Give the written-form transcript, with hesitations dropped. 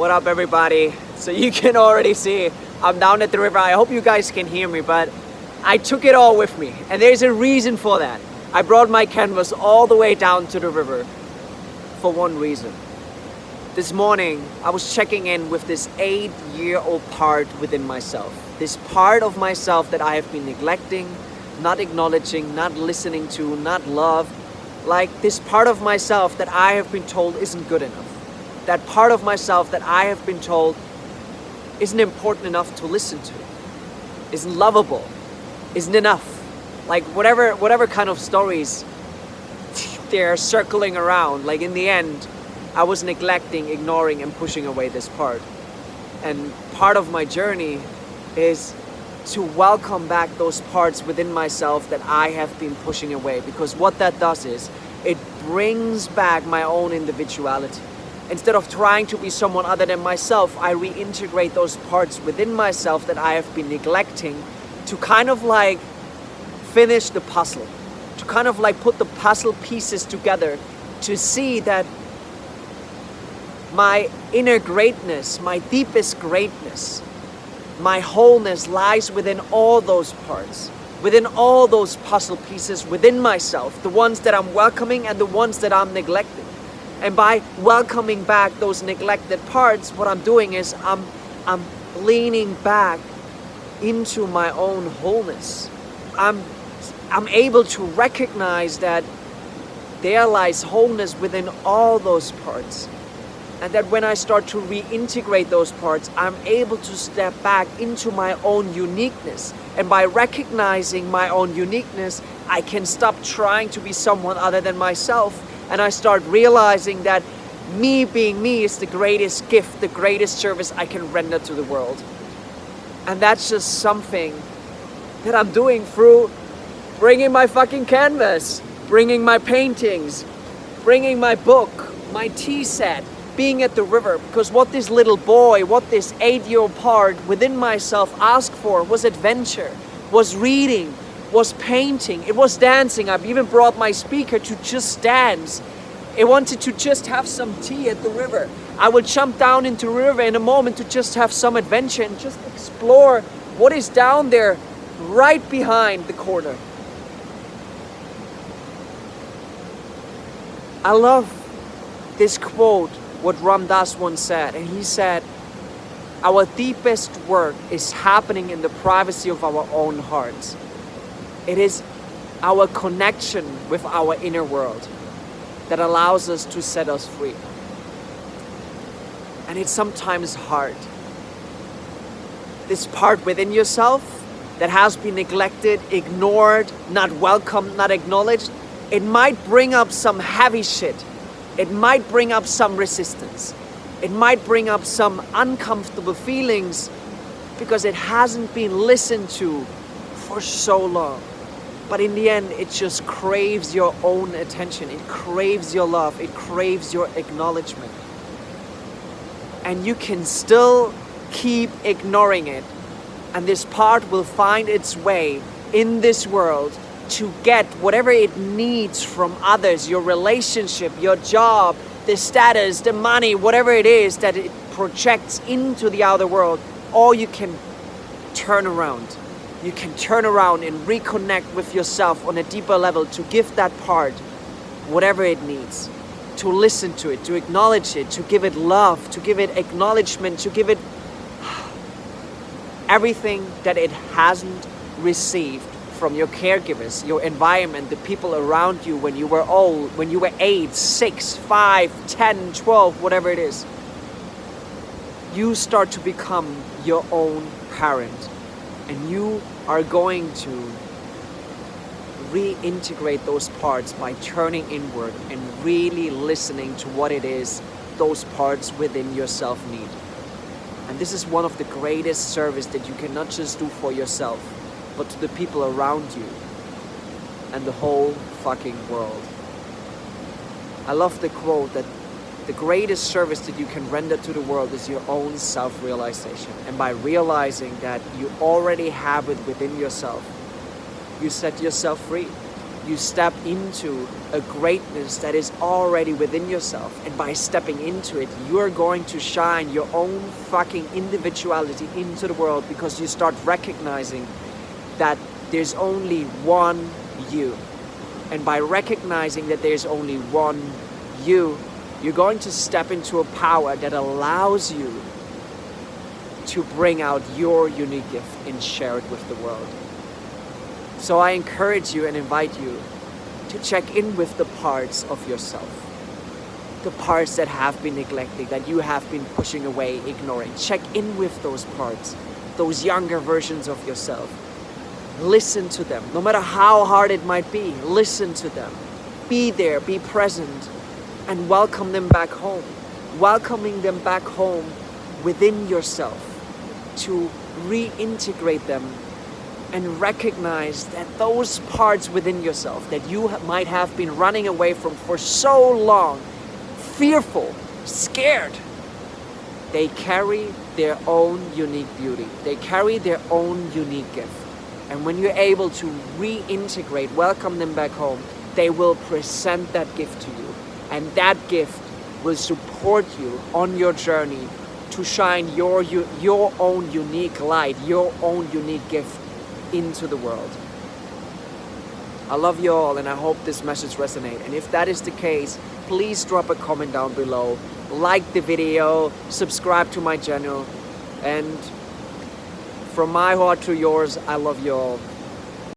What up, everybody? So you can already see I'm down at the river. I hope you guys can hear me, but I took it all with me, and there's a reason for that. I brought my canvas all the way down to the river for one reason. This morning, I was checking in with this 8-year-old part within myself. This part of myself that I have been neglecting, not acknowledging, not listening to, not loved. Like this part of myself that I have been told isn't good enough. That part of myself that I have been told isn't important enough to listen to, isn't lovable, isn't enough. Like whatever kind of stories they're circling around, like in the end, I was neglecting, ignoring, and pushing away this part. And part of my journey is to welcome back those parts within myself that I have been pushing away. Because what that does is, it brings back my own individuality. Instead of trying to be someone other than myself, I reintegrate those parts within myself that I have been neglecting to kind of like finish the puzzle. To kind of like put the puzzle pieces together to see that my inner greatness, my deepest greatness, my wholeness lies within all those parts, within all those puzzle pieces within myself, the ones that I'm welcoming and the ones that I'm neglecting. And by welcoming back those neglected parts, what I'm doing is I'm leaning back into my own wholeness. I'm able to recognize that there lies wholeness within all those parts. And that when I start to reintegrate those parts, I'm able to step back into my own uniqueness. And by recognizing my own uniqueness, I can stop trying to be someone other than myself. And I start realizing that me being me is the greatest gift, the greatest service I can render to the world. And that's just something that I'm doing through bringing my fucking canvas, bringing my paintings, bringing my book, my tea set, being at the river. Because what this little boy, what this 8-year-old part within myself asked for was adventure, was reading, was painting, it was dancing. I've even brought my speaker to just dance. It wanted to just have some tea at the river. I would jump down into the river in a moment to just have some adventure and just explore what is down there right behind the corner. I love this quote, what Ram Dass once said, and he said, our deepest work is happening in the privacy of our own hearts. It is our connection with our inner world that allows us to set us free. And it's sometimes hard. This part within yourself that has been neglected, ignored, not welcomed, not acknowledged, it might bring up some heavy shit. It might bring up some resistance. It might bring up some uncomfortable feelings because it hasn't been listened to for so long. But in the end, it just craves your own attention. It craves your love. It craves your acknowledgement. And you can still keep ignoring it. And this part will find its way in this world to get whatever it needs from others, your relationship, your job, the status, the money, whatever it is that it projects into the outer world. Or you can turn around. You can turn around and reconnect with yourself on a deeper level to give that part whatever it needs, to listen to it, to acknowledge it, to give it love, to give it acknowledgement, to give it everything that it hasn't received from your caregivers, your environment, the people around you when you were old, when you were 8, 6, 5, 10, 12, whatever it is. You start to become your own parent. And you are going to reintegrate those parts by turning inward and really listening to what it is those parts within yourself need. And this is one of the greatest service that you can not just do for yourself, but to the people around you and the whole fucking world. I love the quote that the greatest service that you can render to the world is your own self-realization. And by realizing that you already have it within yourself, you set yourself free. you step into a greatness that is already within yourself. And by stepping into it, you're going to shine your own fucking individuality into the world, because you start recognizing that there's only one you. And by recognizing that there's only one you, you're going to step into a power that allows you to bring out your unique gift and share it with the world. So I encourage you and invite you to check in with the parts of yourself, the parts that have been neglected, that you have been pushing away, ignoring. Check in with those parts, those younger versions of yourself. Listen to them, no matter how hard it might be. Listen to them. Be there, be present, and welcome them back home. Welcoming them back home within yourself, to reintegrate them and recognize that those parts within yourself that you might have been running away from for so long, fearful, scared, they carry their own unique beauty. They carry their own unique gift. And when you're able to reintegrate, welcome them back home, they will present that gift to you. And that gift will support you on your journey to shine your own unique light, your own unique gift into the world. I love you all, and I hope this message resonates. And if that is the case, please drop a comment down below, like the video, subscribe to my channel, and from my heart to yours, I love you all.